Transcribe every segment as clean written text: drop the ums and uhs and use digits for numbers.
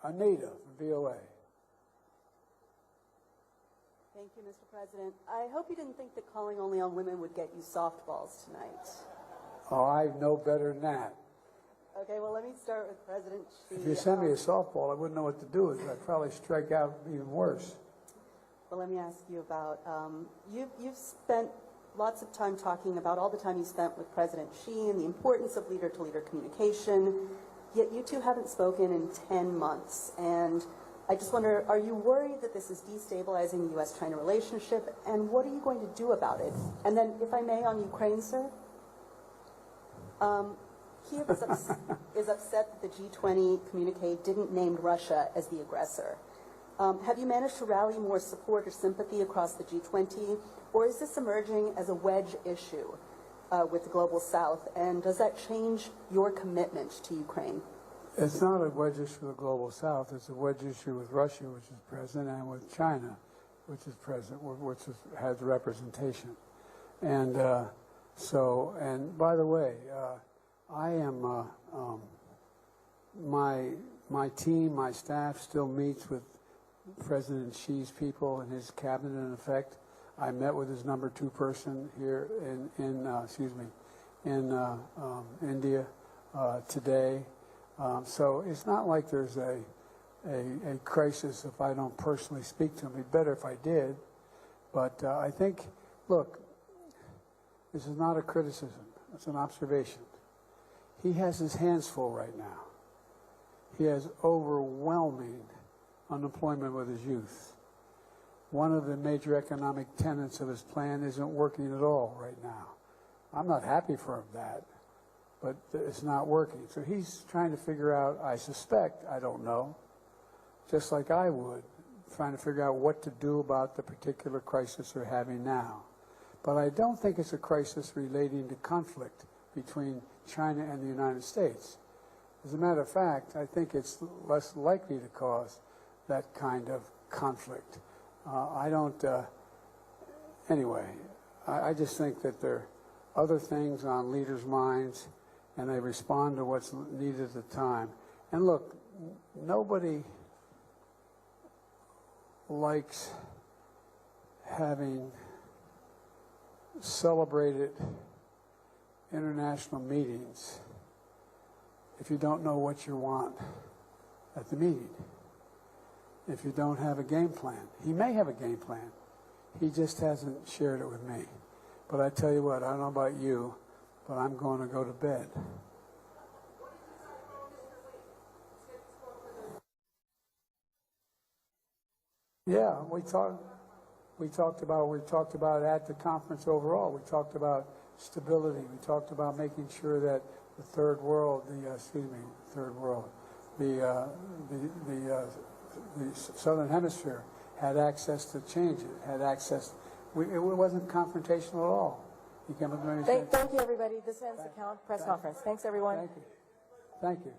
Anita from VOA. Thank you, Mr. President. I hope you didn't think that calling only on women would get you softballs tonight. Oh, I know better than that. Okay, well, let me start with President Xi. If you sent me a softball, I wouldn't know what to do with it. I'd probably strike out even worse. Well, let me ask you about, you've spent lots of time talking about all the time you spent with President Xi and the importance of leader-to-leader communication, yet you two haven't spoken in 10 months. And I just wonder, are you worried that this is destabilizing the U.S.-China relationship, and what are you going to do about it? And then, if I may, on Ukraine, sir, Kiev is upset that the G20 communique didn't name Russia as the aggressor. Have you managed to rally more support or sympathy across the G20, or is this emerging as a wedge issue with the Global South, and does that change your commitment to Ukraine? It's not a wedge issue with the Global South. It's a wedge issue with Russia, which is present, and with China, which is present, has representation. And and by the way, I am, my team, my staff still meets with President Xi's people and his cabinet in effect. I met with his number 2 person here in India today. So it's not like there's a crisis if I don't personally speak to him. It'd be better if I did. But I think, look, this is not a criticism. It's an observation. He has his hands full right now. He has overwhelming unemployment with his youth. One of the major economic tenets of his plan isn't working at all right now. I'm not happy for him that, but it's not working. So he's trying to figure out, I suspect, I don't know, just like I would, trying to figure out what to do about the particular crisis they're having now. But I don't think it's a crisis relating to conflict between China and the United States. As a matter of fact, I think it's less likely to cause that kind of conflict. Anyway, I just think that there are other things on leaders' minds, and they respond to what's needed at the time. And look, nobody likes having celebrated international meetings if you don't know what you want at the meeting, if you don't have a game plan. He may have a game plan. He just hasn't shared it with me. But I tell you what, I don't know about you, but I'm going to go to bed. Yeah, we talked about at the conference overall. We talked about stability. We talked about making sure that the third world, the southern hemisphere had access to changes, had access. It wasn't confrontational at all. You came up with Thank you, everybody. This ends the press conference. Thanks, everyone. Thank you. Thank you.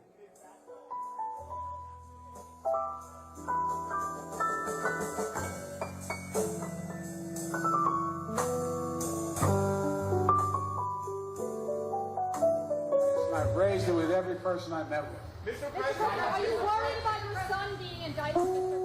I've raised it with every person I met with. Mr. President, are you worried about your son being indicted, Mr.